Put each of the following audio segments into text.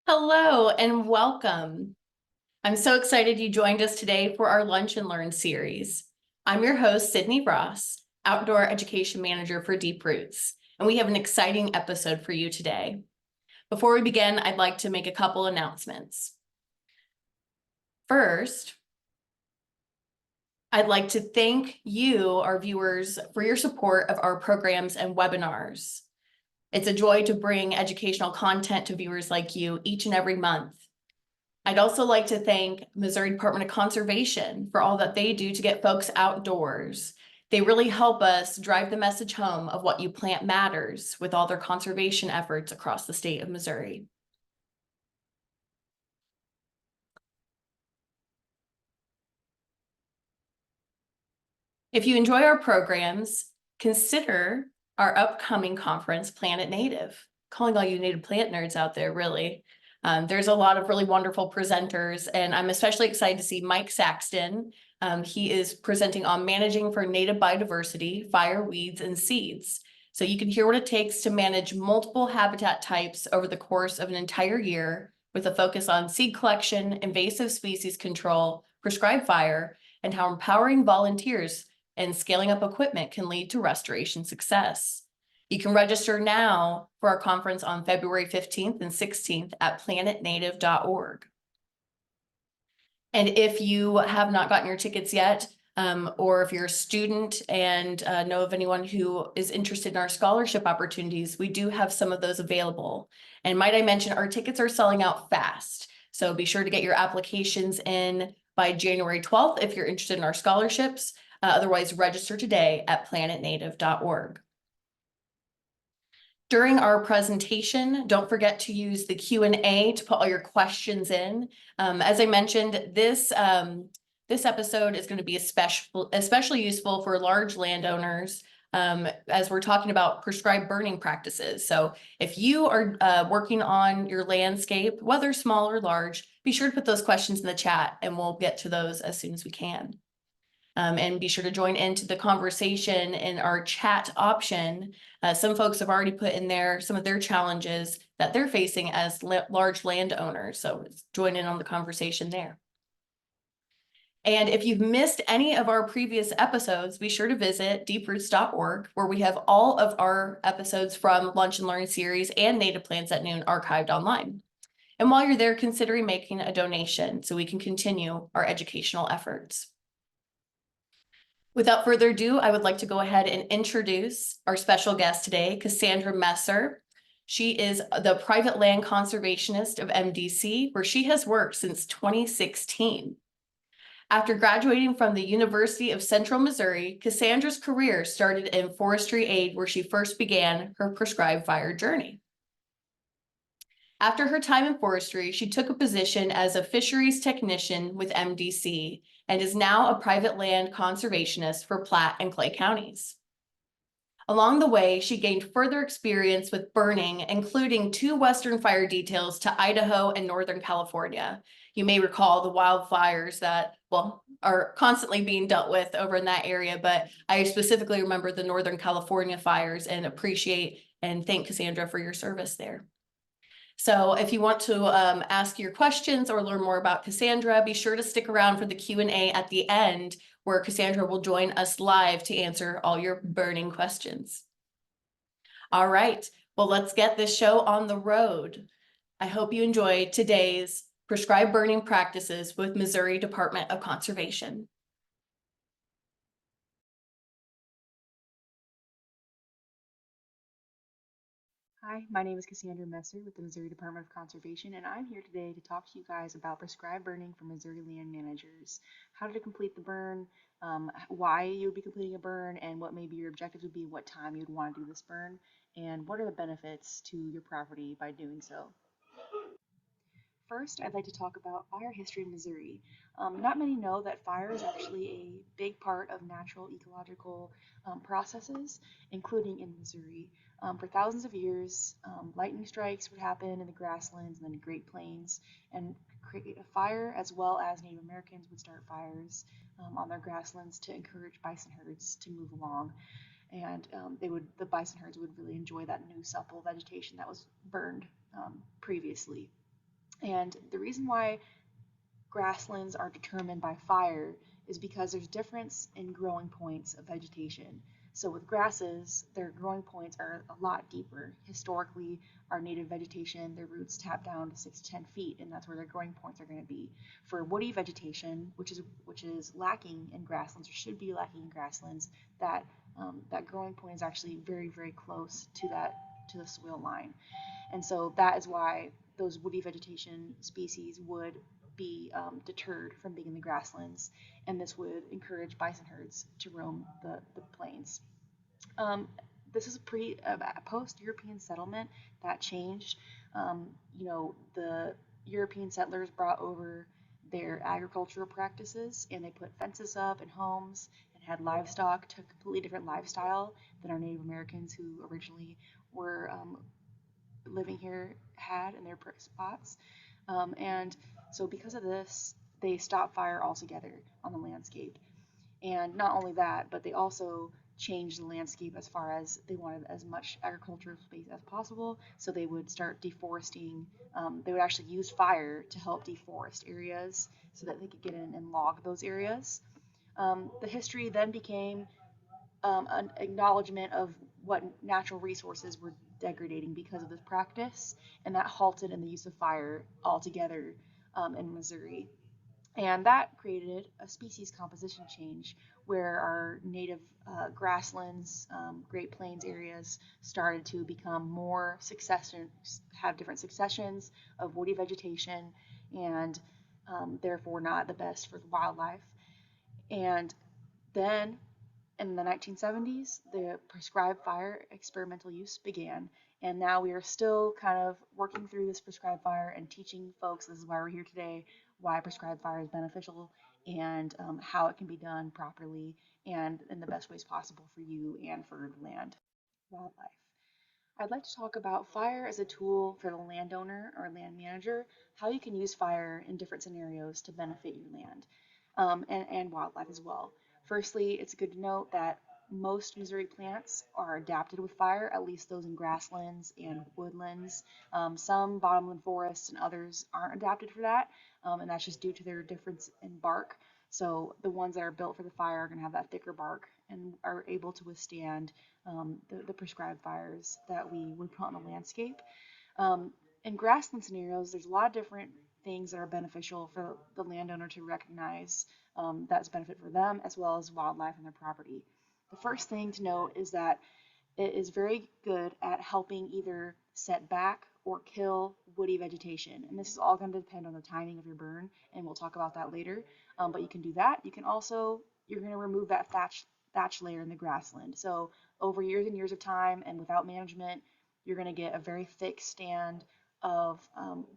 Hello and welcome. I'm so excited you joined us today for our Lunch and Learn series. I'm your host, Sydney Ross, Outdoor Education Manager for Deep Roots, and we have an exciting episode for you today. Before we begin, I'd like to make a couple announcements. First, I'd like to thank you, our viewers, for your support of our programs and webinars. It's a joy to bring educational content to viewers like you each and every month. I'd also like to thank Missouri Department of Conservation for all that they do to get folks outdoors. They really help us drive the message home of what you plant matters with all their conservation efforts across the state of Missouri. If you enjoy our programs, consider our upcoming conference, Planet Native. Calling all you native plant nerds out there, really. There's a lot of really wonderful presenters, and I'm especially excited to see Mike Saxton. He is presenting on managing for native biodiversity, fire, weeds, and seeds. So you can hear what it takes to manage multiple habitat types over the course of an entire year with a focus on seed collection, invasive species control, prescribed fire, and how empowering volunteers and scaling up equipment can lead to restoration success. You can register now for our conference on February 15th and 16th at planetnative.org. And if you have not gotten your tickets yet, or if you're a student and know of anyone who is interested in our scholarship opportunities, we do have some of those available. And might I mention, our tickets are selling out fast. So be sure to get your applications in by January 12th if you're interested in our scholarships. Otherwise, register today at planetnative.org. During our presentation, don't forget to use the Q&A to put all your questions in. As I mentioned, this episode is going to be especially useful for large landowners as we're talking about prescribed burning practices. So if you are working on your landscape, whether small or large, be sure to put those questions in the chat and we'll get to those as soon as we can. And be sure to join into the conversation in our chat option. Some folks have already put in there some of their challenges that they're facing as large landowners. So join in on the conversation there. And if you've missed any of our previous episodes, be sure to visit deeproots.org, where we have all of our episodes from Lunch and Learn series and Native Plants at Noon archived online. And while you're there, consider making a donation so we can continue our educational efforts. Without further ado, I would like to go ahead and introduce our special guest today, Cassandra Messer. She is the Private Land Conservationist of MDC, where she has worked since 2016. After graduating from the University of Central Missouri, Cassandra's career started in forestry aid, where she first began her prescribed fire journey. After her time in forestry, she took a position as a fisheries technician with MDC and is now a private land conservationist for Platte and Clay counties. Along the way, she gained further experience with burning, including 2 Western fire details to Idaho and Northern California. You may recall the wildfires that, are constantly being dealt with over in that area, but I specifically remember the Northern California fires and appreciate and thank Cassandra for your service there. So if you want to ask your questions or learn more about Cassandra, be sure to stick around for the Q&A at the end, where Cassandra will join us live to answer all your burning questions. All right, well, let's get this show on the road. I hope you enjoyed today's Prescribed Burning Practices with Missouri Department of Conservation. Hi, my name is Cassandra Messer with the Missouri Department of Conservation, and I'm here today to talk to you guys about prescribed burning for Missouri land managers, how to complete the burn, why you would be completing a burn, and what maybe your objectives would be, what time you'd want to do this burn, and what are the benefits to your property by doing so. First, I'd like to talk about fire history in Missouri. Not many know that fire is actually a big part of natural ecological processes, including in Missouri. For thousands of years, lightning strikes would happen in the grasslands and then the Great Plains and create a fire, as well as Native Americans would start fires on their grasslands to encourage bison herds to move along. And the bison herds would really enjoy that new supple vegetation that was burned previously. And the reason why grasslands are determined by fire is because there's difference in growing points of vegetation. So with grasses, their growing points are a lot deeper. Historically, our native vegetation, their roots tap down to 6 to 10 feet, and that's where their growing points are going to be. For woody vegetation, which is lacking in grasslands or should be lacking in grasslands, that growing point is actually very very close to the soil line. And so that is why those woody vegetation species would be deterred from being in the grasslands, and this would encourage bison herds to roam the plains. Um, this is a post-European settlement that changed. The European settlers brought over their agricultural practices, and they put fences up and homes and had livestock to a completely different lifestyle than our Native Americans who originally were living here had in their spots. And so because of this, they stopped fire altogether on the landscape. And not only that, but they also changed the landscape as far as they wanted as much agricultural space as possible. So they would start deforesting. They would actually use fire to help deforest areas so that they could get in and log those areas. The history then became an acknowledgement of what natural resources were degrading because of this practice, and that halted in the use of fire altogether in Missouri. And that created a species composition change where our native grasslands, Great Plains areas started to become more have different successions of woody vegetation, and therefore not the best for the wildlife. And then in the 1970s, the prescribed fire experimental use began, and now we are still kind of working through this prescribed fire and teaching folks, this is why we're here today, why prescribed fire is beneficial and how it can be done properly and in the best ways possible for you and for the land, wildlife. I'd like to talk about fire as a tool for the landowner or land manager, how you can use fire in different scenarios to benefit your land and wildlife as well. Firstly, it's good to note that most Missouri plants are adapted with fire, at least those in grasslands and woodlands. Some bottomland forests and others aren't adapted for that, and that's just due to their difference in bark. So the ones that are built for the fire are going to have that thicker bark and are able to withstand the prescribed fires that we would put on the landscape. Um, in grassland scenarios, there's a lot of different things that are beneficial for the landowner to recognize that's benefit for them as well as wildlife and their property. The first thing to note is that it is very good at helping either set back or kill woody vegetation. And this is all going to depend on the timing of your burn, and we'll talk about that later. But you can do that. You can also, you're going to remove that thatch layer in the grassland. So over years and years of time and without management, you're going to get a very thick stand of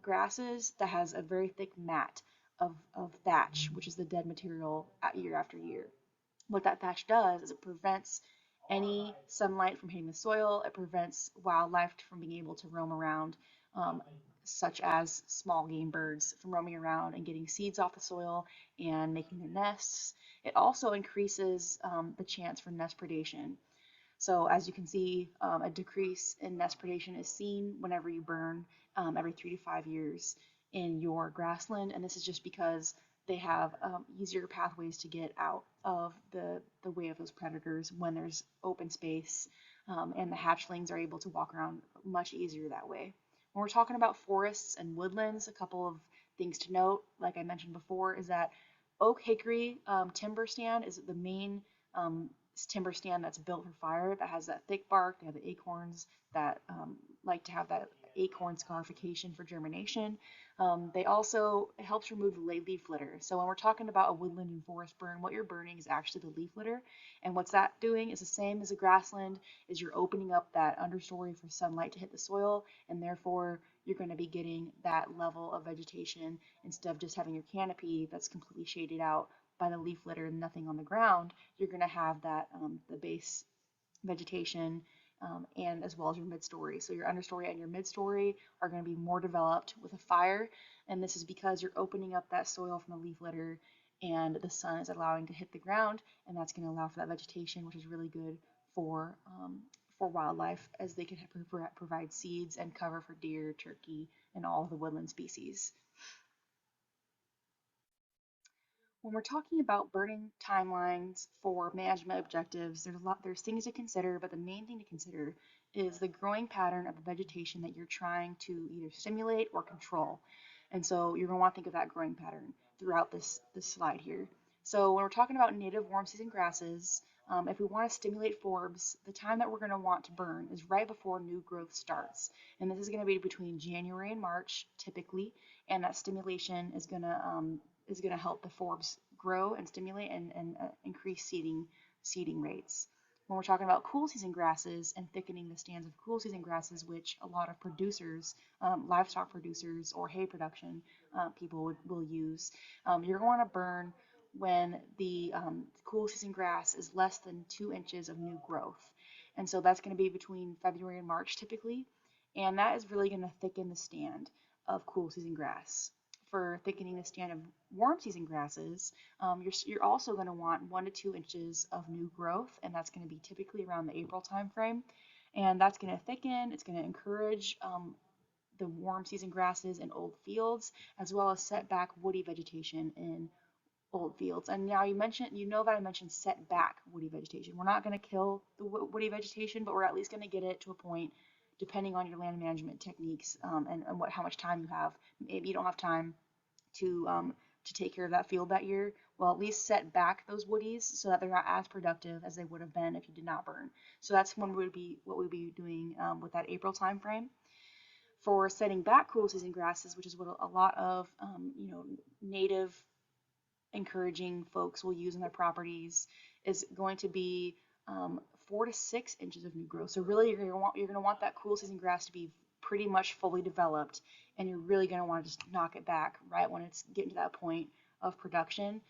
grasses that has a very thick mat of thatch, which is the dead material year after year. What that thatch does is it prevents any sunlight from hitting the soil. It prevents wildlife from being able to roam around, um, such as small game birds from roaming around and getting seeds off the soil and making their nests. It also increases the chance for nest predation. So as you can see, a decrease in nest predation is seen whenever you burn every 3 to 5 years in your grassland, and this is just because they have easier pathways to get out of the way of those predators when there's open space, and the hatchlings are able to walk around much easier that way. When we're talking about forests and woodlands, a couple of things to note, like I mentioned before, is that oak hickory timber stand is the main timber stand that's built for fire, that has that thick bark. They have the acorns that like to have that acorn scarification for germination. They also, it helps remove the leaf litter. So when we're talking about a woodland and forest burn, what you're burning is actually the leaf litter. And what's that doing is the same as a grassland, is you're opening up that understory for sunlight to hit the soil, and therefore you're going to be getting that level of vegetation instead of just having your canopy that's completely shaded out by the leaf litter and nothing on the ground. You're going to have that the base vegetation and as well as your mid-story. So your understory and your mid-story are going to be more developed with a fire, and this is because you're opening up that soil from the leaf litter and the sun is allowing to hit the ground, and that's going to allow for that vegetation, which is really good for for wildlife, as they can provide seeds and cover for deer, turkey, and all of the woodland species. When we're talking about burning timelines for management objectives, there's things to consider, but the main thing to consider is the growing pattern of the vegetation that you're trying to either stimulate or control. And so you're going to want to think of that growing pattern throughout this slide here. So when we're talking about native warm season grasses, if we want to stimulate forbs, the time that we're going to want to burn is right before new growth starts. And this is going to be between January and March, typically, and that stimulation is going to help the forbs grow and stimulate and increase seeding rates. When we're talking about cool season grasses and thickening the stands of cool season grasses, which a lot of producers, livestock producers or hay production people will use, you're going to burn when the cool season grass is less than 2 inches of new growth. And so that's going to be between February and March typically. And that is really going to thicken the stand of cool season grass. For thickening the stand of warm season grasses, you're also going to want 1 to 2 inches of new growth, and that's going to be typically around the April timeframe. And that's going to thicken, it's going to encourage the warm season grasses in old fields, as well as set back woody vegetation in old fields. And now you know that I mentioned set back woody vegetation. We're not going to kill the woody vegetation, but we're at least going to get it to a point, depending on your land management techniques and how much time you have. Maybe you don't have time to take care of that field that year. Well, at least set back those woodies so that they're not as productive as they would have been if you did not burn. So that's when what we'd be doing with that April time frame. For setting back cool season grasses, which is what a lot of native encouraging folks will use in their properties, is going to be 4 to 6 inches of new growth. So really, you're going to want that cool season grass to be pretty much fully developed, and you're really going to want to just knock it back right when it's getting to that point of production.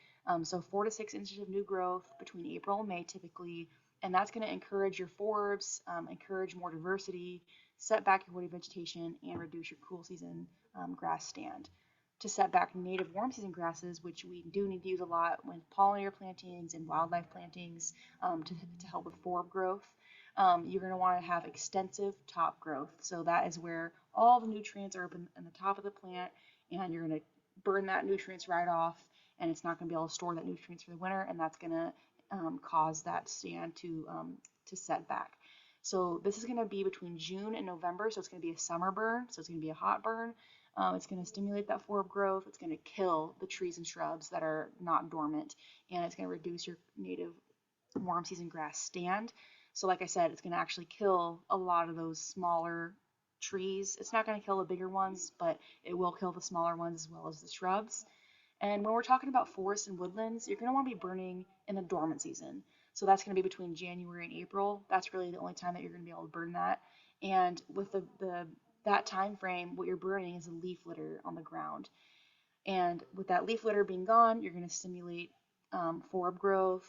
So 4 to 6 inches of new growth between April and May typically, and that's going to encourage your forbs, encourage more diversity, set back your woody vegetation, and reduce your cool season grass stand. To set back native warm season grasses, which we do need to use a lot with pollinator plantings and wildlife plantings to help with forb growth. You're going to want to have extensive top growth. So that is where all the nutrients are up in the top of the plant, and you're going to burn that nutrients right off, and it's not going to be able to store that nutrients for the winter, and that's going to cause that stand to set back. So this is going to be between June and November, so it's going to be a summer burn, so it's going to be a hot burn. It's going to stimulate that forb growth. It's going to kill the trees and shrubs that are not dormant, and it's going to reduce your native warm season grass stand. So like I said, it's going to actually kill a lot of those smaller trees. It's not going to kill the bigger ones, but it will kill the smaller ones as well as the shrubs. And when we're talking about forests and woodlands, you're going to want to be burning in the dormant season. So that's going to be between January and April. That's really the only time that you're going to be able to burn that. And with that time frame, what you're burning is a leaf litter on the ground. And with that leaf litter being gone, you're going to stimulate forb growth,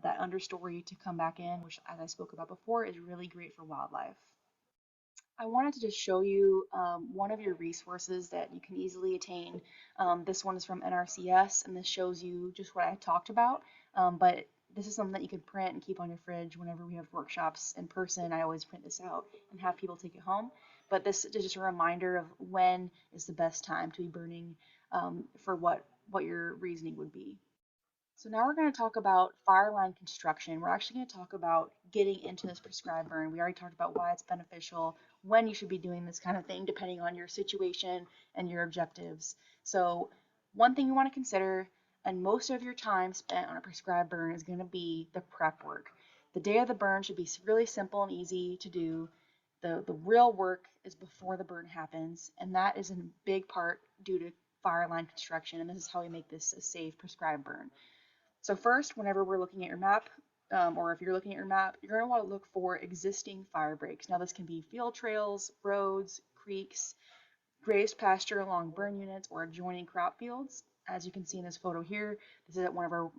that understory to come back in, which, as I spoke about before, is really great for wildlife. I wanted to just show you one of your resources that you can easily attain. This one is from NRCS, and this shows you just what I talked about, but this is something that you can print and keep on your fridge whenever we have workshops in person. I always print this out and have people take it home. But this is just a reminder of when is the best time to be burning for what your reasoning would be. So now we're going to talk about fire line construction. We're actually going to talk about getting into this prescribed burn. We already talked about why it's beneficial, when you should be doing this kind of thing, depending on your situation and your objectives. So one thing you want to consider, and most of your time spent on a prescribed burn is going to be the prep work. The day of the burn should be really simple and easy to do. The real work is before the burn happens, and that is in big part due to fire line construction, and this is how we make this a safe prescribed burn. So first, whenever we're looking at your map, or if you're looking at your map, you're going to want to look for existing fire breaks. Now this can be field trails, roads, creeks, grazed pasture along burn units, or adjoining crop fields. As you can see in this photo here, this is at one of our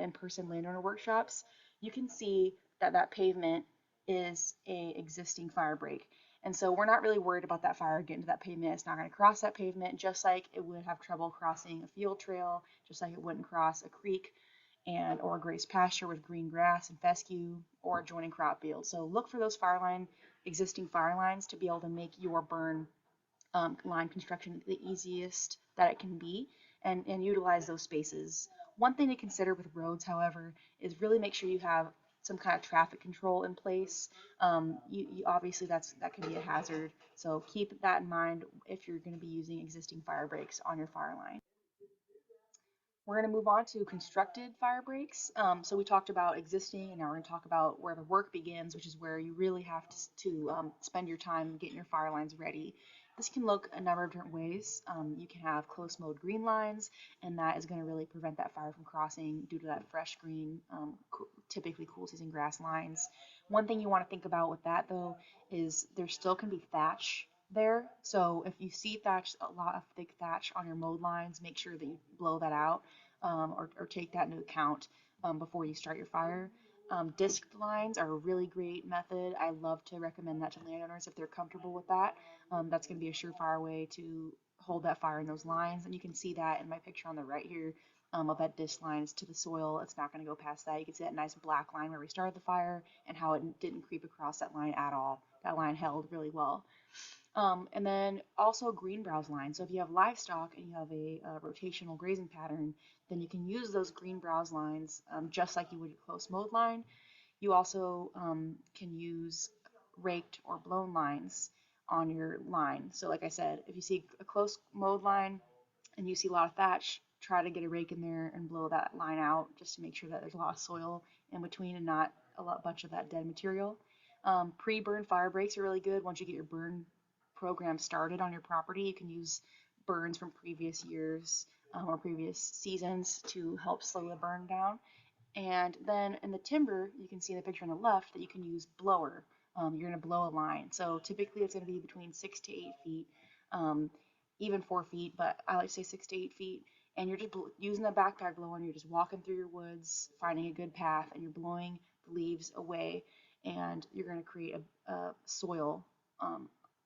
in-person landowner workshops. You can see that pavement is a existing fire break. And so we're not really worried about that fire getting to that pavement. It's not going to cross that pavement, just like it would have trouble crossing a field trail, just like it wouldn't cross a creek. or a grazed pasture with green grass and fescue, or adjoining crop fields. So look for those existing fire lines to be able to make your burn line construction the easiest that it can be, and utilize those spaces. One thing to consider with roads, however, is really make sure you have some kind of traffic control in place. You obviously that can be a hazard, so keep that in mind if you're going to be using existing fire breaks on your fire line. We're going to move on to constructed fire breaks. So we talked about existing, and now we're going to talk about where the work begins, which is where you really have to spend your time getting your fire lines ready. This can look a number of different ways. You can have close mowed green lines, and that is going to really prevent that fire from crossing due to that fresh green, typically cool season grass lines. One thing you want to think about with that, though, is there still can be thatch there. So if you see thatch, a lot of thick thatch on your mowed lines, make sure that you blow that out, or take that into account before you start your fire. Disc lines are a really great method. I love to recommend that to landowners if they're comfortable with that. That's going to be a surefire way to hold that fire in those lines. And you can see that in my picture on the right here, of that disc line is to the soil. It's not going to go past that. You can see that nice black line where we started the fire and how it didn't creep across that line at all. That line held really well. And then also green browse lines. So if you have livestock and you have a rotational grazing pattern, then you can use those green browse lines just like you would a close mowed line. You also can use raked or blown lines on your line. So like I said, if you see a close mowed line and you see a lot of thatch, try to get a rake in there and blow that line out just to make sure that there's a lot of soil in between and not bunch of that dead material. Pre-burn fire breaks are really good. Once you get your burn program started on your property, you can use burns from previous years or previous seasons to help slow the burn down. And then in the timber, you can see in the picture on the left that you can use blower. You're going to blow a line. So typically it's going to be between 6 to 8 feet, even 4 feet, but I like to say 6 to 8 feet. And you're just using the backpack blower, and you're just walking through your woods, finding a good path, and you're blowing the leaves away, and you're going to create a soil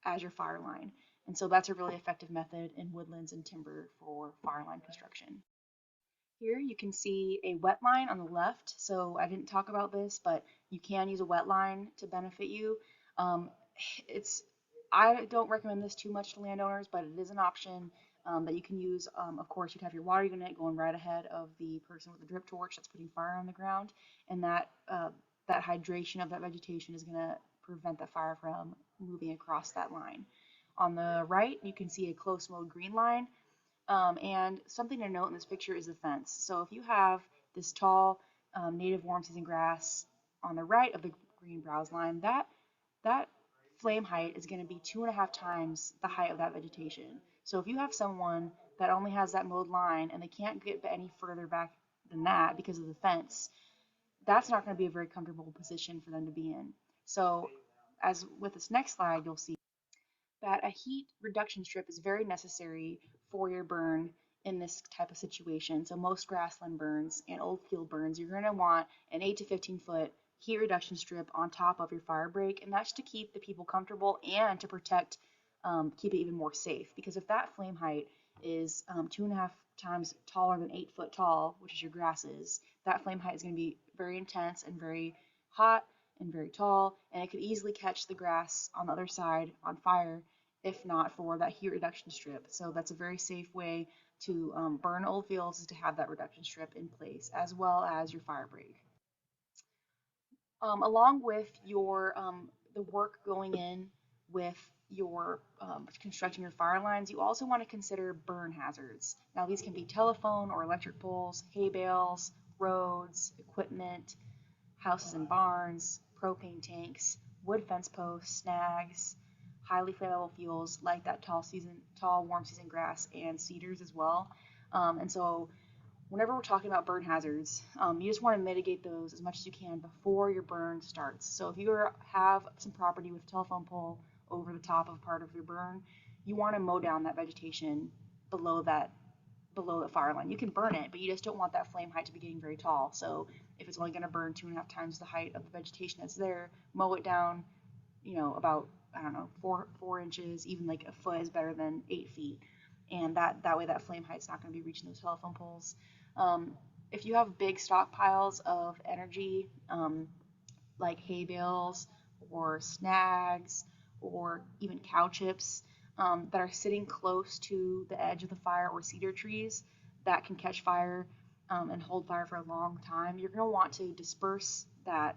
as your fire line. And so that's a really effective method in woodlands and timber for fire line construction. Here you can see a wet line on the left. So I didn't talk about this, but you can use a wet line to benefit you. Um, I don't recommend this too much to landowners, but it is an option that you can use. Of course, you'd have your water unit going right ahead of the person with the drip torch that's putting fire on the ground, and that hydration of that vegetation is going to prevent the fire from moving across that line. On the right, you can see a close mowed green line. And something to note in this picture is the fence. So if you have this tall native warm season grass on the right of the green browse line, that flame height is going to be 2.5 times the height of that vegetation. So if you have someone that only has that mowed line and they can't get any further back than that because of the fence, that's not going to be a very comfortable position for them to be in. So as with this next slide, you'll see that a heat reduction strip is very necessary for your burn in this type of situation. So most grassland burns and old field burns, you're going to want an 8 to 15 foot heat reduction strip on top of your fire break, and that's to keep the people comfortable and to protect, keep it even more safe. Because if that flame height is 2.5 times taller than 8 foot tall, which is your grasses, that flame height is going to be very intense and very hot and very tall, and it could easily catch the grass on the other side on fire if not for that heat reduction strip. So that's a very safe way to burn old fields, is to have that reduction strip in place, as well as your fire break. Along with your the work going in with your constructing your fire lines, you also want to consider burn hazards. Now these can be telephone or electric poles, hay bales, roads, equipment, houses and barns, propane tanks, wood fence posts, snags, highly flammable fuels like that tall warm season grass and cedars as well. And so whenever we're talking about burn hazards, you just want to mitigate those as much as you can before your burn starts. So if you have some property with a telephone pole over the top of part of your burn, you want to mow down that vegetation below the fire line. You can burn it, but you just don't want that flame height to be getting very tall. So if it's only going to burn 2.5 times the height of the vegetation that's there, mow it down, about, I don't know, 4 inches, even like a foot is better than 8 feet. And that way that flame height's not going to be reaching those telephone poles. if you have big stockpiles of energy, like hay bales or snags or even cow chips that are sitting close to the edge of the fire, or cedar trees that can catch fire and hold fire for a long time, you're going to want to disperse that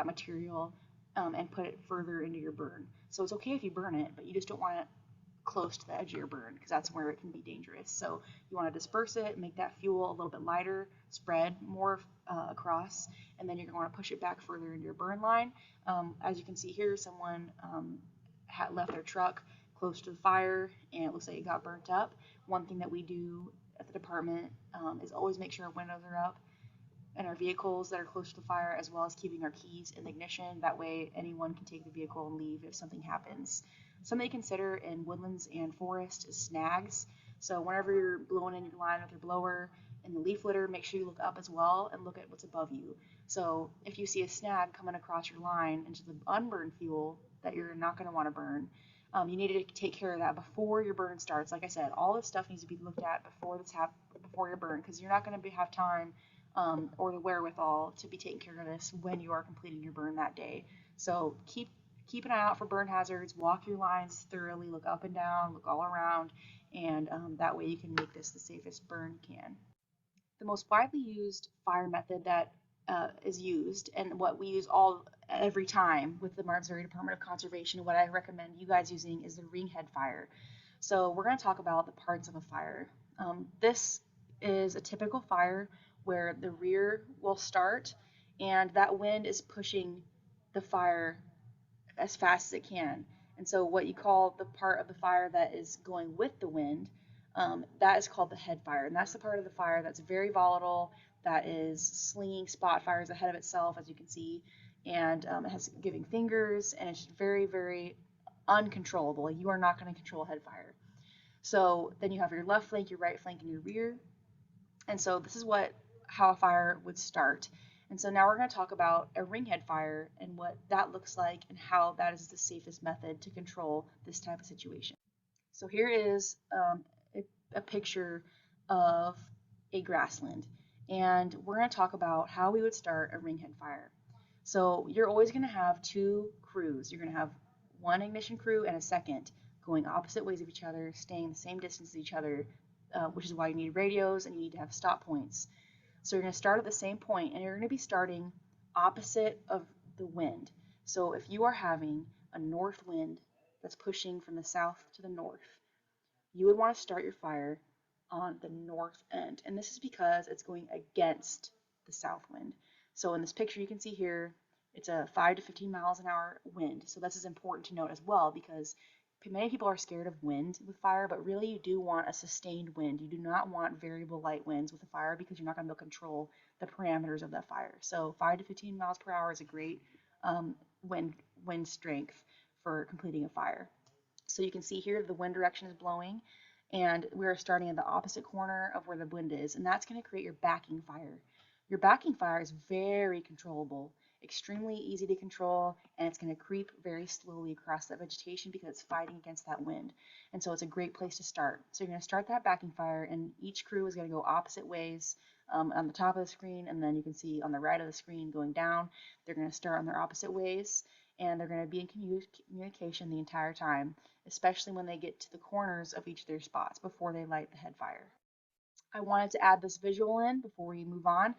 material and put it further into your burn. So it's okay if you burn it, but you just don't want it close to the edge of your burn, because that's where it can be dangerous. So you want to disperse it, make that fuel a little bit lighter, spread more across, and then you're going to want to push it back further into your burn line. As you can see here, someone had left their truck close to the fire and it looks like it got burnt up. One thing that we do at the department is always make sure our windows are up and our vehicles that are close to the fire, as well as keeping our keys in the ignition. That way anyone can take the vehicle and leave if something happens. Something to consider in woodlands and forest is snags. So whenever you're blowing in your line with your blower in the leaf litter, make sure you look up as well and look at what's above you. So if you see a snag coming across your line into the unburned fuel that you're not going to want to burn, you need to take care of that before your burn starts. Like I said, all this stuff needs to be looked at before your burn, because you're not going to have time or the wherewithal to be taking care of this when you are completing your burn that day. So keep an eye out for burn hazards, walk your lines thoroughly, look up and down, look all around, and that way you can make this the safest burn you can. The most widely used fire method that is used, and what we use every time with the Missouri Department of Conservation, what I recommend you guys using, is the ring head fire. So we're going to talk about the parts of a fire. This is a typical fire where the rear will start and that wind is pushing the fire as fast as it can. And so what you call the part of the fire that is going with the wind, that is called the head fire. And that's the part of the fire that's very volatile, that is slinging spot fires ahead of itself, as you can see, and it has giving fingers, and it's very, very uncontrollable. You are not going to control head fire. So then you have your left flank, your right flank, and your rear. And so this is how a fire would start. And so now we're going to talk about a ringhead fire and what that looks like and how that is the safest method to control this type of situation. So here is a picture of a grassland, and we're going to talk about how we would start a ringhead fire. So you're always going to have two crews. You're going to have one ignition crew and a second going opposite ways of each other, staying the same distance as each other, which is why you need radios and you need to have stop points. So you're going to start at the same point, and you're going to be starting opposite of the wind. So if you are having a north wind that's pushing from the south to the north, you would want to start your fire on the north end. And this is because it's going against the south wind. So in this picture you can see here, it's a 5 to 15 miles an hour wind. So this is important to note as well, because many people are scared of wind with fire, but really you do want a sustained wind. You do not want variable light winds with a fire, because you're not going to be able to control the parameters of that fire. So 5 to 15 miles per hour is a great wind strength for completing a fire. So you can see here the wind direction is blowing, and we're starting at the opposite corner of where the wind is, and that's going to create your backing fire. Your backing fire is very controllable, extremely easy to control, and it's going to creep very slowly across that vegetation because it's fighting against that wind. And so it's a great place to start. So you're going to start that backing fire, and each crew is going to go opposite ways on the top of the screen, and then you can see on the right of the screen going down. They're going to start on their opposite ways, and they're going to be in communication the entire time, especially when they get to the corners of each of their spots before they light the head fire. I wanted to add this visual in before we move on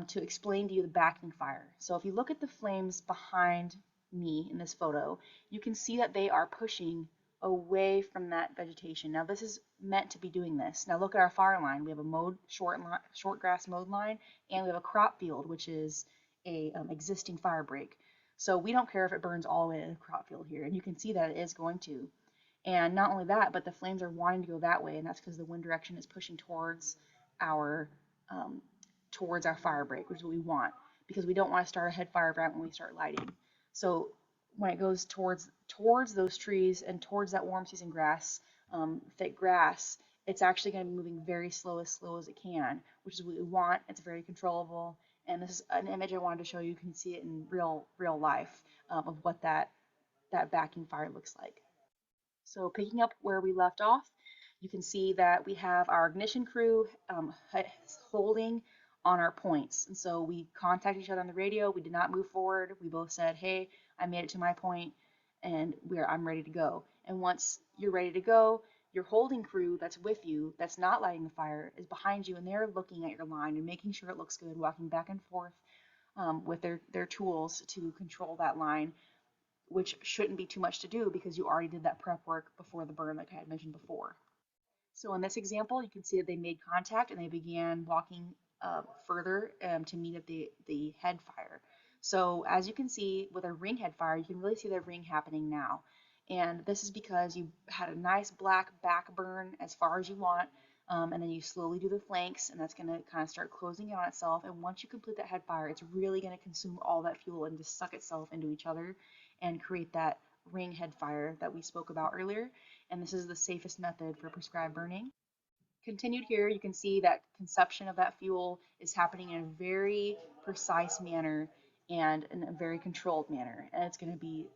to explain to you the backing fire. So if you look at the flames behind me in this photo, you can see that they are pushing away from that vegetation. Now this is meant to be doing this. Now look at our fire line. We have a short grass mowed line, and we have a crop field, which is a existing fire break. So we don't care if it burns all the way to the crop field here, and you can see that it is going to. And not only that, but the flames are wanting to go that way, and that's because the wind direction is pushing towards our fire break, which is what we want, because we don't want to start a head fire right when we start lighting. So when it goes towards those trees and towards that warm season grass, thick grass, it's actually going to be moving very slow as it can, which is what we want. It's very controllable, and this is an image I wanted to show you. You can see it in real life of what that backing fire looks like. So picking up where we left off, you can see that we have our ignition crew holding on our points. And so we contacted each other on the radio. We did not move forward. We both said, hey, I made it to my point and I'm ready to go. And once you're ready to go, your holding crew that's with you, that's not lighting the fire, is behind you, and they're looking at your line and making sure it looks good, walking back and forth with their tools to control that line, which shouldn't be too much to do because you already did that prep work before the burn, like I had mentioned before. So in this example, you can see that they made contact and they began walking further to meet at the head fire. So as you can see with a ring head fire, you can really see the ring happening now. And this is because you had a nice black back burn as far as you want, and then you slowly do the flanks, and that's going to kind of start closing in on itself. And once you complete that head fire, it's really going to consume all that fuel and just suck itself into each other and create that ring head fire that we spoke about earlier. And this is the safest method for prescribed burning. Continued here, you can see that consumption of that fuel is happening in a very precise manner and in a very controlled manner. And it's going to be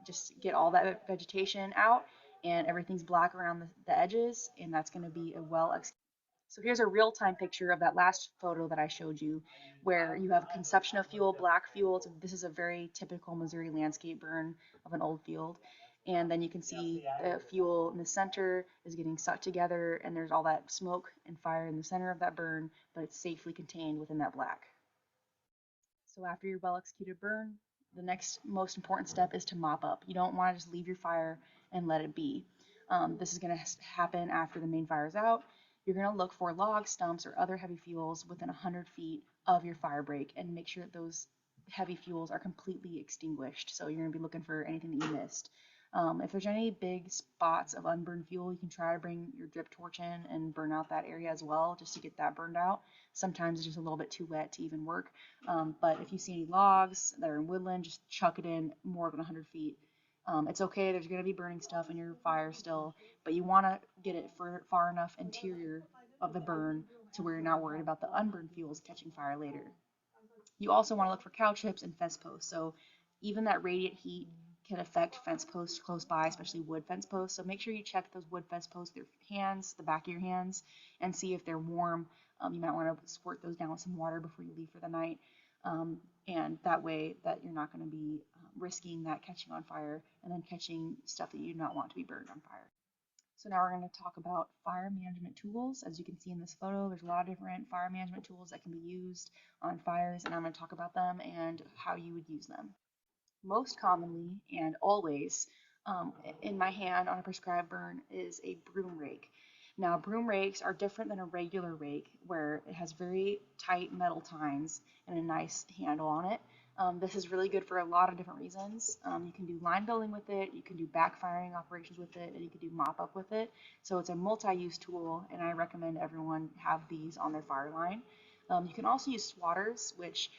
just get all that vegetation out and everything's black around the edges, and that's going to be a well executed. So here's a real-time picture of that last photo that I showed you, where you have consumption of fuel, black fuel. So this is a very typical Missouri landscape burn of an old field. And then you can see the fuel in the center is getting sucked together, and there's all that smoke and fire in the center of that burn, but it's safely contained within that black. So after your well-executed burn, the next most important step is to mop up. You don't want to just leave your fire and let it be. This is going to happen after the main fire is out. You're going to look for logs, stumps, or other heavy fuels within 100 feet of your fire break and make sure that those heavy fuels are completely extinguished. So you're going to be looking for anything that you missed. If there's any big spots of unburned fuel, you can try to bring your drip torch in and burn out that area as well, just to get that burned out. Sometimes it's just a little bit too wet to even work. But if you see any logs that are in woodland, just chuck it in more than 100 feet. It's okay, there's going to be burning stuff in your fire still, but you want to get it far enough interior of the burn to where you're not worried about the unburned fuels catching fire later. You also want to look for cow chips and fence posts. So even that radiant heat can affect fence posts close by, especially wood fence posts. So make sure you check those wood fence posts with your hands, the back of your hands, and see if they're warm. You might want to squirt those down with some water before you leave for the night. And that way that you're not going to be risking that catching on fire and then catching stuff that you do not want to be burned on fire. So now we're going to talk about fire management tools. As you can see in this photo, there's a lot of different fire management tools that can be used on fires, and I'm going to talk about them and how you would use them. Most commonly and always in my hand on a prescribed burn is a broom rake. Now, broom rakes are different than a regular rake, where it has very tight metal tines and a nice handle on it. This is really good for a lot of different reasons. You can do line building with it, you can do backfiring operations with it, and you can do mop up with it. So it's a multi-use tool, and I recommend everyone have these on their fire line. You can also use swatters, which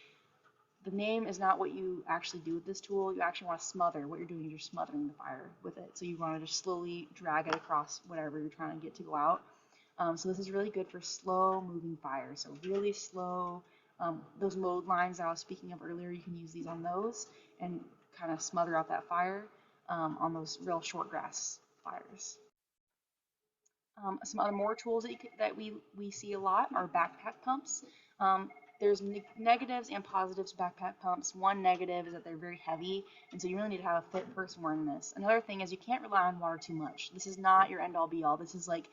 the name is not what you actually do with this tool. You actually want to smother. What you're doing is you're smothering the fire with it. So you want to just slowly drag it across whatever you're trying to get to go out. So this is really good for slow moving fires. So really slow, those mode lines that I was speaking of earlier, you can use these on those and kind of smother out that fire on those real short grass fires. Some other more tools that we see a lot are backpack pumps. There's negatives and positives to backpack pumps. One negative is that they're very heavy, and so you really need to have a fit person wearing this. Another thing is you can't rely on water too much. This is not your end all be all. This is like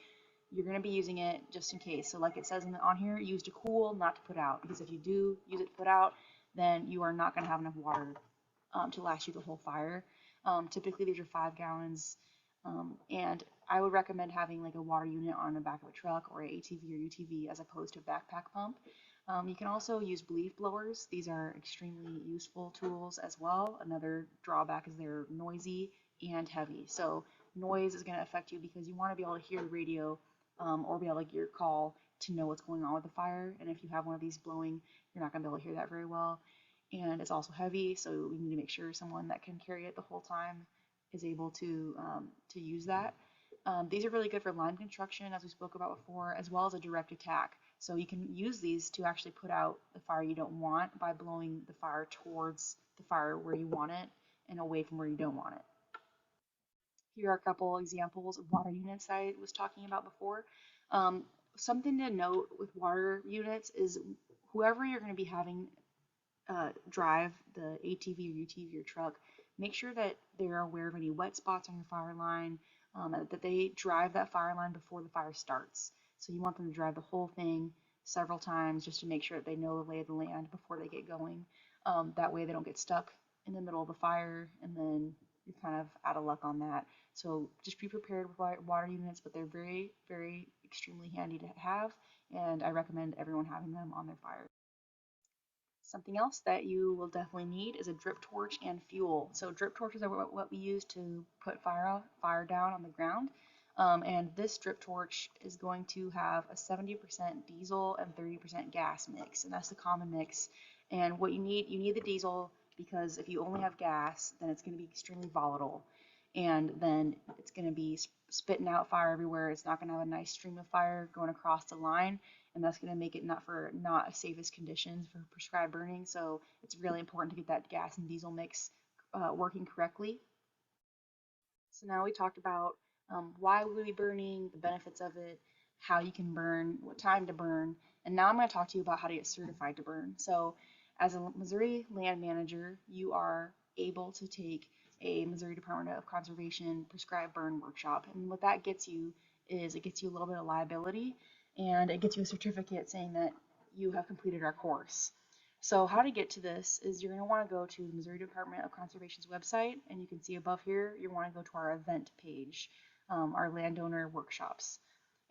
you're going to be using it just in case. So like it says on here, use to cool, not to put out. Because if you do use it to put out, then you are not going to have enough water to last you the whole fire. Typically these are 5 gallons, and I would recommend having like a water unit on the back of a truck or a ATV or UTV as opposed to a backpack pump. You can also use leaf blowers. These are extremely useful tools as well. Another drawback is they're noisy and heavy. So noise is going to affect you because you want to be able to hear the radio or be able to get your call to know what's going on with the fire. And if you have one of these blowing, you're not going to be able to hear that very well. And it's also heavy, so we need to make sure someone that can carry it the whole time is able to use that. These are really good for line construction, as we spoke about before, as well as a direct attack. So you can use these to actually put out the fire you don't want by blowing the fire towards the fire where you want it and away from where you don't want it. Here are a couple examples of water units I was talking about before. Something to note with water units is whoever you're going to be having drive the ATV or UTV or truck, make sure that they're aware of any wet spots on your fire line, that they drive that fire line before the fire starts. So you want them to drive the whole thing several times just to make sure that they know the lay of the land before they get going. That way they don't get stuck in the middle of the fire and then you're kind of out of luck on that. So just be prepared with water units, but they're very, very extremely handy to have, and I recommend everyone having them on their fire. Something else that you will definitely need is a drip torch and fuel. So drip torches are what we use to put fire down on the ground. And this drip torch is going to have a 70% diesel and 30% gas mix, and that's the common mix. And what you need the diesel because if you only have gas, then it's going to be extremely volatile, and then it's going to be spitting out fire everywhere. It's not going to have a nice stream of fire going across the line, and that's going to make it not safest conditions for prescribed burning. So it's really important to get that gas and diesel mix working correctly. So now we talked about why we'll be burning, the benefits of it, how you can burn, what time to burn, and now I'm going to talk to you about how to get certified to burn. So as a Missouri land manager, you are able to take a Missouri Department of Conservation prescribed burn workshop, and what that gets you is it gets you a little bit of liability, and it gets you a certificate saying that you have completed our course. So how to get to this is you're going to want to go to the Missouri Department of Conservation's website, and you can see above here, you want to go to our event page, our landowner workshops.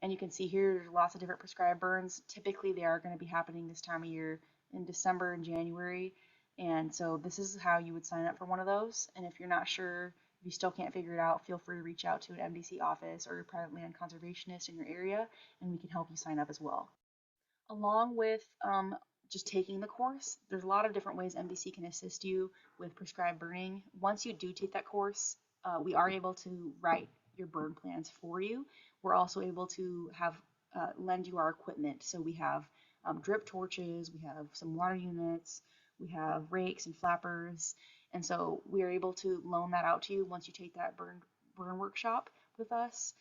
And you can see here there's lots of different prescribed burns. Typically they are going to be happening this time of year in December and January. And so this is how you would sign up for one of those. And if you're not sure, if you still can't figure it out, feel free to reach out to an MDC office or a private land conservationist in your area, and we can help you sign up as well. Along with just taking the course, there's a lot of different ways MDC can assist you with prescribed burning. Once you do take that course, we are able to write your burn plans for you. We're also able to have lend you our equipment. So we have drip torches, we have some water units, we have rakes and flappers, and so we are able to loan that out to you once you take that burn workshop with us.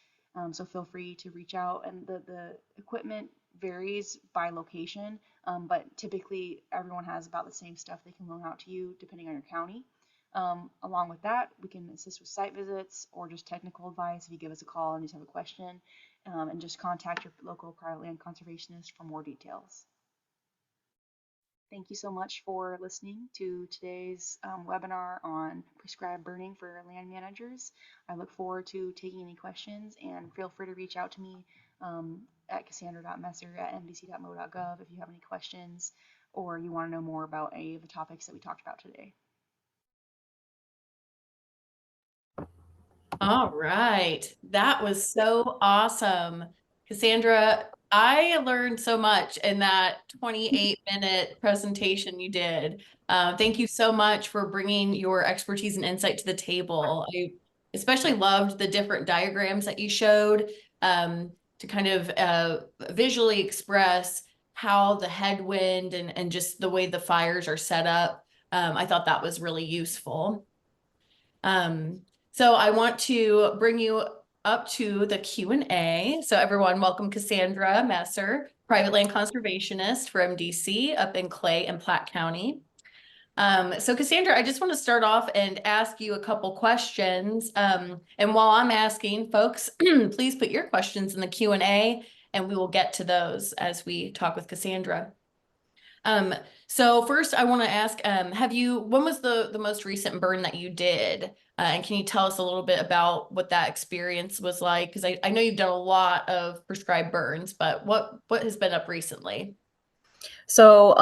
So feel free to reach out, and the equipment varies by location, but typically everyone has about the same stuff they can loan out to you depending on your county. Along with that, we can assist with site visits or just technical advice if you give us a call and you just have a question, and just contact your local private land conservationist for more details. Thank you so much for listening to today's webinar on prescribed burning for land managers. I look forward to taking any questions, and feel free to reach out to me at cassandra.messer@mdc.mo.gov if you have any questions or you want to know more about any of the topics that we talked about today. All right. That was so awesome. Cassandra, I learned so much in that 28-minute presentation you did. Thank you so much for bringing your expertise and insight to the table. I especially loved the different diagrams that you showed to kind of visually express how the headwind and just the way the fires are set up. I thought that was really useful. So I want to bring you up to the Q&A. So everyone, welcome Cassandra Messer, Private Land Conservationist for MDC up in Clay and Platte County. So Cassandra, I just want to start off and ask you a couple questions. And while I'm asking, folks, please put your questions in the Q&A and we will get to those as we talk with Cassandra. So first I want to ask, when was the most recent burn that you did? And can you tell us a little bit about what that experience was like? Because I know you've done a lot of prescribed burns, but what has been up recently? So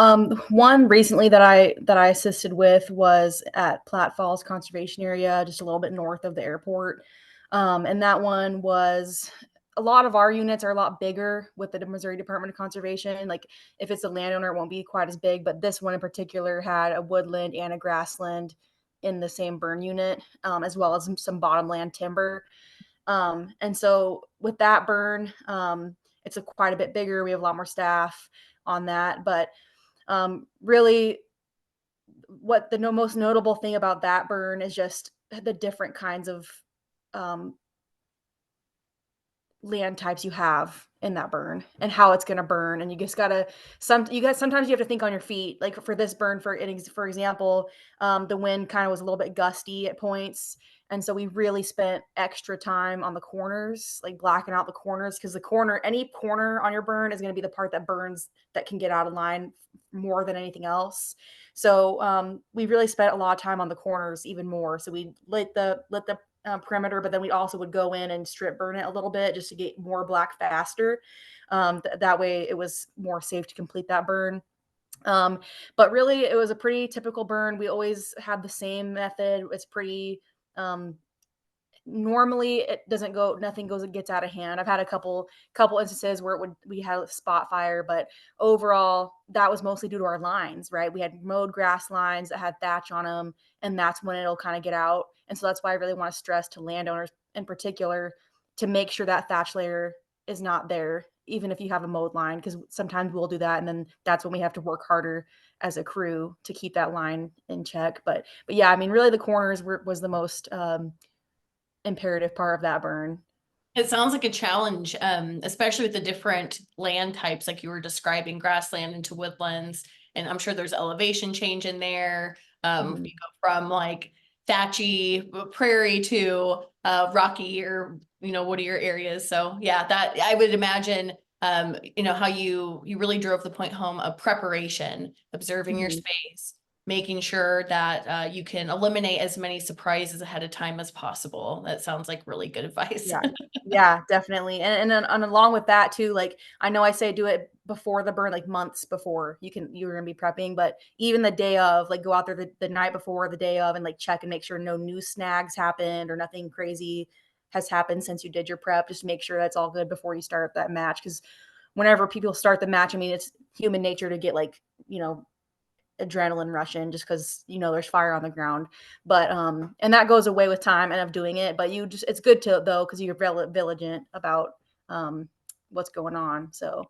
one recently that I assisted with was at Platte Falls Conservation Area, just a little bit north of the airport. And that one was, a lot of our units are a lot bigger with the Missouri Department of Conservation. Like if it's a landowner, it won't be quite as big, but this one in particular had a woodland and a grassland in the same burn unit, as well as some bottomland timber. And so with that burn, it's quite a bit bigger. We have a lot more staff on that, but really what the most notable thing about that burn is just the different kinds of land types you have in that burn and how it's going to burn. And you just gotta, sometimes you have to think on your feet. Like for this burn, for example, the wind kind of was a little bit gusty at points. And so we really spent extra time on the corners, like blacking out the corners, because any corner on your burn is going to be the part that burns, that can get out of line more than anything else. So we really spent a lot of time on the corners even more. So we lit the perimeter, but then we also would go in and strip burn it a little bit just to get more black faster. That way it was more safe to complete that burn. But really it was a pretty typical burn. We always had the same method. It's pretty, normally it doesn't go, nothing gets out of hand. I've had a couple instances where we had a spot fire, but overall that was mostly due to our lines, right? We had mowed grass lines that had thatch on them, and that's when it'll kind of get out. And so that's why I really want to stress to landowners in particular to make sure that thatch layer is not there, even if you have a mowed line, because sometimes we'll do that, and then that's when we have to work harder as a crew to keep that line in check. But yeah, I mean, really the corners was the most imperative part of that burn. It sounds like a challenge, especially with the different land types, like you were describing, grassland into woodlands. And I'm sure there's elevation change in there. Mhm. You go from like thatchy prairie to rocky or woodier areas. So yeah, that I would imagine how you really drove the point home of preparation, observing your Mhm. space, making sure that you can eliminate as many surprises ahead of time as possible. That sounds like really good advice. Yeah. Yeah, definitely. And along with that too, like I know I say do it before the burn, like months before you're gonna be prepping, but even the day of, like go out there the night before, the day of, and like check and make sure no new snags happened or nothing crazy has happened since you did your prep. Just make sure that's all good before you start that match. Because whenever people start the match, I mean, it's human nature to get like, adrenaline rushing just because there's fire on the ground. But and that goes away with time and of doing it. But it's good to, though, because you're vigilant about what's going on. So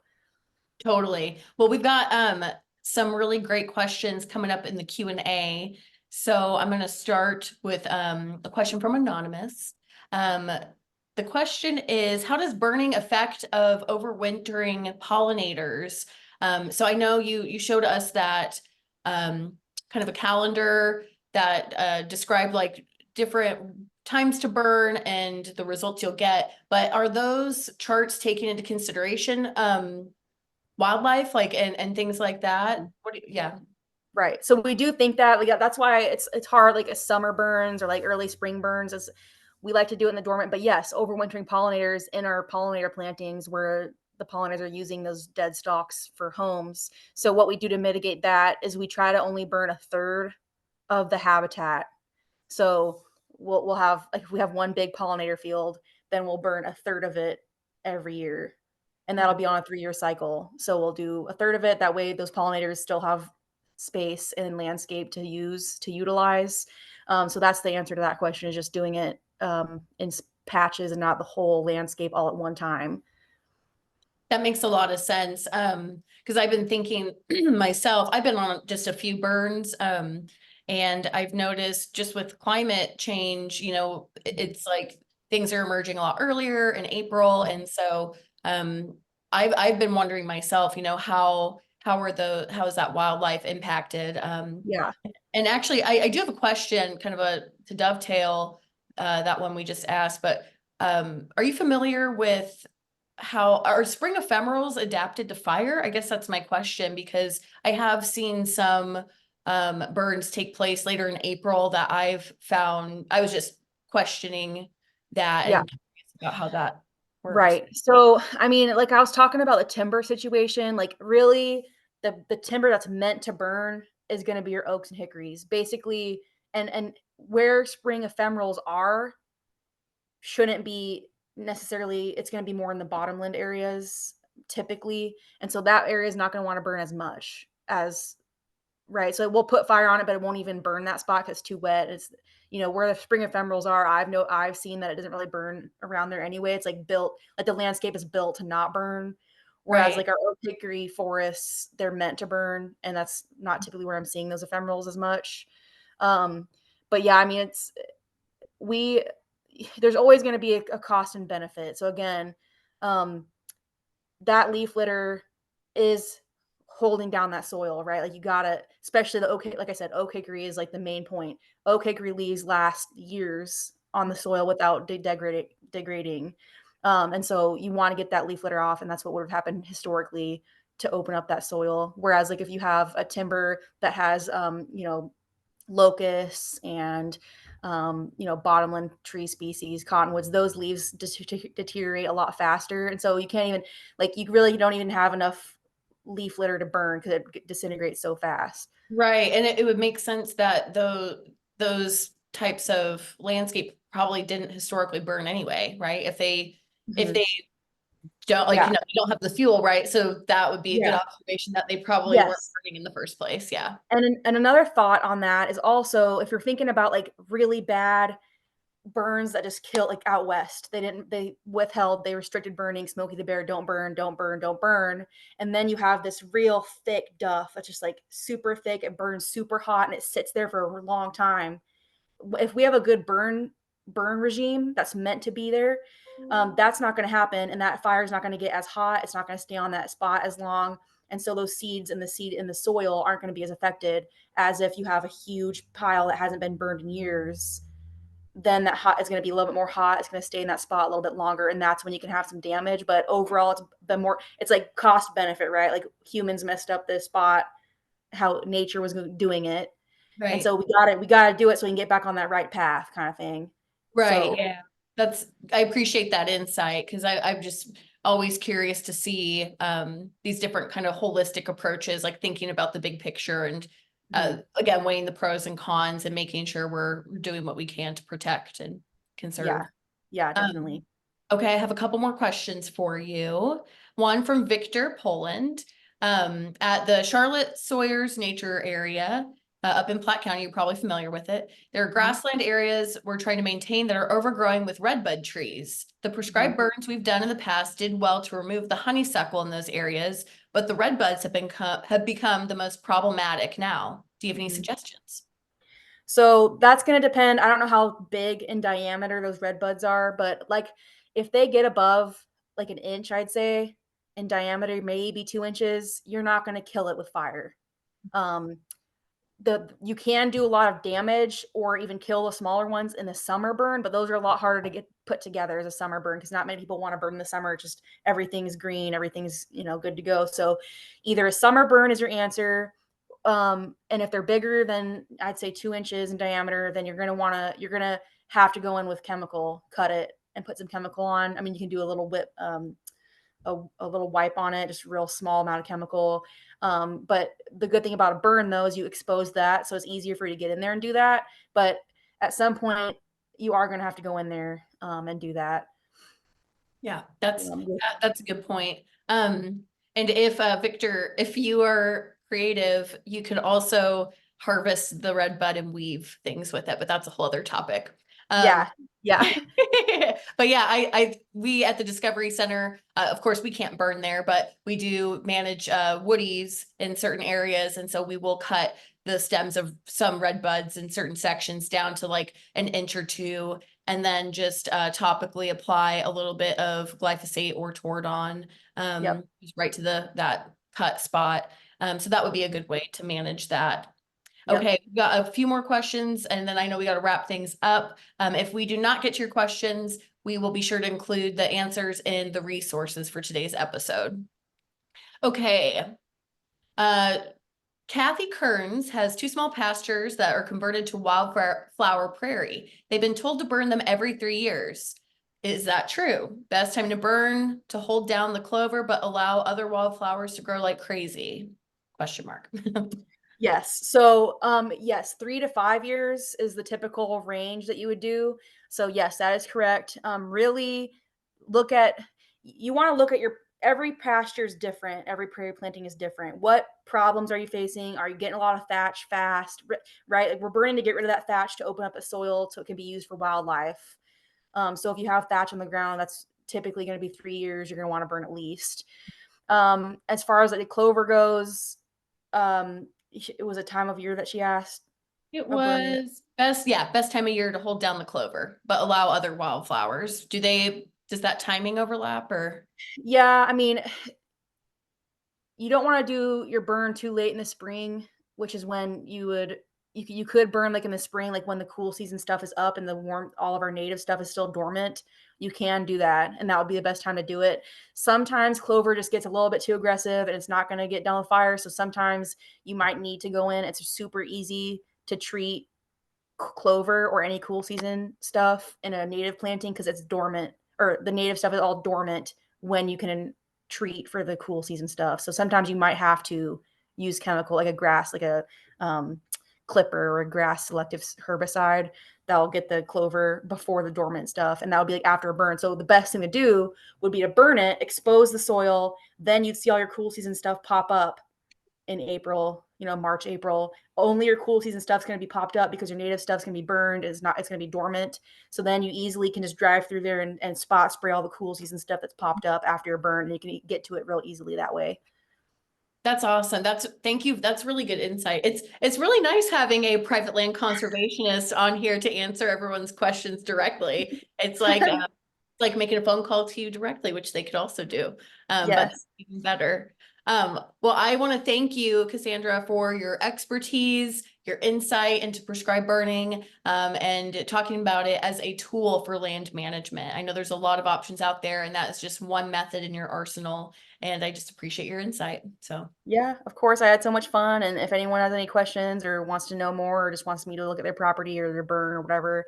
Totally. Well, we've got some really great questions coming up in the Q&A. So I'm going to start with a question from Anonymous. The question is, how does burning affect of overwintering pollinators? So I know you showed us that kind of a calendar that described like different times to burn and the results you'll get, but are those charts taking into consideration wildlife, like and things like that? Yeah. right. So we do think that, like, that's why it's hard, like a summer burns or like early spring burns, as we like to do it in the dormant. But yes, overwintering pollinators in our pollinator plantings where the pollinators are using those dead stalks for homes. So what we do to mitigate that is we try to only burn a third of the habitat. So we'll have, like, if we have one big pollinator field, then we'll burn a third of it every year. And that'll be on a 3-year cycle. So we'll do a third of it. That way those pollinators still have space and landscape to utilize. So that's the answer to that question, is just doing it in patches and not the whole landscape all at one time. That makes a lot of sense. Because I've been thinking myself, I've been on just a few burns. And I've noticed just with climate change, it's like things are emerging a lot earlier in April. And so I've been wondering myself, how is that wildlife impacted? Yeah. And actually I do have a question kind of to dovetail that one we just asked, but are you familiar with how are spring ephemerals adapted to fire? I guess that's my question, because I have seen some burns take place later in April that I've found. I was just questioning that Yeah. and curious about how that works. Right. So, I mean, like I was talking about the timber situation, like really the timber that's meant to burn is going to be your oaks and hickories, basically. And where spring ephemerals are shouldn't be necessarily, it's going to be more in the bottomland areas typically. And so that area is not going to want to burn as much as, right. So we'll put fire on it, but it won't even burn that spot because it's too wet. It's, where the spring ephemerals are, I've seen that it doesn't really burn around there anyway. It's like built, like the landscape is built to not burn. Whereas Right. like our oak hickory forests, they're meant to burn. And that's not typically where I'm seeing those ephemerals as much. Um, but yeah, I mean, we, there's always going to be a cost and benefit. So again, that leaf litter is holding down that soil, right? Like you gotta, especially the oak, like I said, oak hickory is like the main point. Oak hickory leaves last years on the soil without degrading. And so you want to get that leaf litter off, and that's what would have happened historically to open up that soil. Whereas like if you have a timber that has locusts and bottomland tree species, cottonwoods, those leaves deteriorate a lot faster. And so you can't even, like, you really don't even have enough leaf litter to burn because it disintegrates so fast. Right. And it would make sense that those types of landscape probably didn't historically burn anyway, right? If they don't, like, Yeah. you don't have the fuel, right? So that would be a good Yeah. observation that they probably weren't Yes. burning in the first place. Yeah. And another thought on that is also, if you're thinking about like really bad burns that just kill, like out west, they restricted burning, Smokey the Bear, don't burn, don't burn, don't burn. And then you have this real thick duff that's just like super thick, it burns super hot and it sits there for a long time. If we have a good burn regime that's meant to be there, that's not going to happen, and that fire is not going to get as hot, it's not going to stay on that spot as long. And so those seeds and the seed in the soil aren't going to be as affected as if you have a huge pile that hasn't been burned in years. Then that hot is going to be a little bit more hot, it's going to stay in that spot a little bit longer, and that's when you can have some damage. But overall, it's like cost benefit, right? Like humans messed up this spot, how nature was doing it, and Right. so we gotta do it so we can get back on that right path, kind of thing. Right. So Yeah. I appreciate that insight, because I'm just always curious to see these different kind of holistic approaches, like thinking about the big picture and again, weighing the pros and cons and making sure we're doing what we can to protect and conserve. yeah, Um, definitely. Okay, I have a couple more questions for you. One from Victor Poland. At the Charlotte Sawyers Nature Area up in Platte County, you're probably familiar with it. There are grassland areas we're trying to maintain that are overgrowing with redbud trees. The prescribed burns we've done in the past did well to remove the honeysuckle in those areas, but the redbuds have become the most problematic now. Do you have any suggestions? So that's going to depend. I don't know how big in diameter those red buds are, but like if they get above like an inch, I'd say in diameter, maybe 2 inches, you're not going to kill it with fire. Um, you can do a lot of damage or even kill the smaller ones in the summer burn, but those are a lot harder to get put together as a summer burn because not many people want to burn in the summer. It's just everything's green, everything's good to go. So either a summer burn is your answer. And if they're bigger than I'd say 2 inches in diameter, then you're gonna have to go in with chemical, cut it and put some chemical on. I mean, you can do a little whip, a little wipe on it, just a real small amount of chemical. But the good thing about a burn though is you expose that, so it's easier for you to get in there and do that. But at some point, you are going to have to go in there and do that. Yeah, that's a good point. And if Victor, if you are creative, you could also harvest the red bud and weave things with it, but that's a whole other topic. Yeah, yeah, But yeah, we at the Discovery Center, of course, we can't burn there, but we do manage woodies in certain areas, and so we will cut the stems of some red buds in certain sections down to like an inch or two, and then just topically apply a little bit of glyphosate or Tordon, yep, just right to that cut spot. So that would be a good way to manage that. yep. Okay, we've got a few more questions, and then I know we got to wrap things up. If we do not get to your questions, we will be sure to include the answers in the resources for today's episode. Okay. Kathy Kearns has 2 small pastures that are converted to wildflower prairie. They've been told to burn them every 3 years. Is that true? Best time to burn to hold down the clover, but allow other wildflowers to grow like crazy? Question mark. Yes. So, yes, 3 to 5 years is the typical range that you would do. So, yes, that is correct. Really you want to look at every pasture is different. Every prairie planting is different. What problems are you facing? Are you getting a lot of thatch fast? Right? Like we're burning to get rid of that thatch to open up the soil so it can be used for wildlife. So if you have thatch on the ground, that's typically going to be 3 years. You're going to want to burn at least. As far as like the clover goes, it was a time of year that she asked. It Burning. was best time of year to hold down the clover, but allow other wildflowers. Do they Does that timing overlap or? Yeah, I mean, you don't want to do your burn too late in the spring, which is when you could burn like in the spring, like when the cool season stuff is up and the warm all of our native stuff is still dormant. You can do that, and that would be the best time to do it. Sometimes clover just gets a little bit too aggressive and it's not going to get done with fire. So sometimes you might need to go in. It's super easy to treat clover or any cool season stuff in a native planting because it's dormant, or the native stuff is all dormant when you can treat for the cool season stuff. So sometimes you might have to use chemical like a grass, like a clipper or a grass selective herbicide that'll get the clover before the dormant stuff, and that would be like after a burn. So the best thing to do would be to burn it, expose the soil, then you'd see all your cool season stuff pop up in April, March, April. Only your cool season stuff's going to be popped up because your native stuff's going to be burned. It's going to be dormant. So then you easily can just drive through there and spot spray all the cool season stuff that's popped up after your burn, and you can get to it real easily that way. That's awesome. Thank you. That's really good insight. It's really nice having a private land conservationist on here to answer everyone's questions directly. It's like making a phone call to you directly, which they could also do. But Yes. that's even better. Well, I want to thank you, Cassandra, for your expertise, your insight into prescribed burning, and talking about it as a tool for land management. I know there's a lot of options out there, and that is just one method in your arsenal. And I just appreciate your insight. So Yeah, of course. I had so much fun. And if anyone has any questions or wants to know more or just wants me to look at their property or their burn or whatever,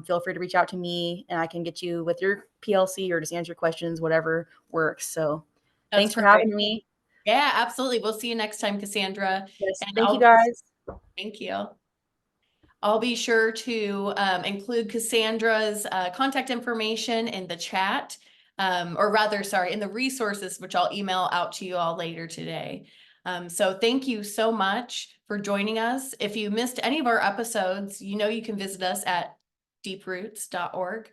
feel free to reach out to me and I can get you with your PLC or just answer questions, whatever works. So that's thanks for perfect. having me. Yeah, absolutely. We'll see you next time, Cassandra. Yes. And Thank you guys. thank you. I'll be sure to include Cassandra's contact information in the chat, or rather, sorry, in the resources, which I'll email out to you all later today. So thank you so much for joining us. If you missed any of our episodes, you can visit us at deeproots.org.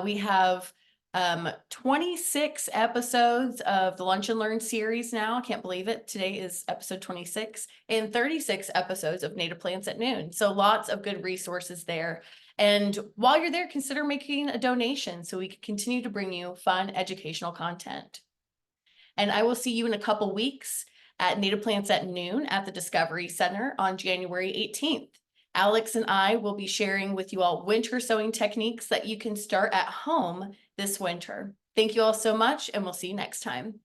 We have 26 episodes of the Lunch and Learn series now. I can't believe it. Today is episode 26, and 36 episodes of Native Plants at Noon. So lots of good resources there. And while you're there, consider making a donation so we can continue to bring you fun educational content. And I will see you in a couple weeks at Native Plants at Noon at the Discovery Center on January 18th. Alex and I will be sharing with you all winter sowing techniques that you can start at home this winter. Thank you all so much, and we'll see you next time.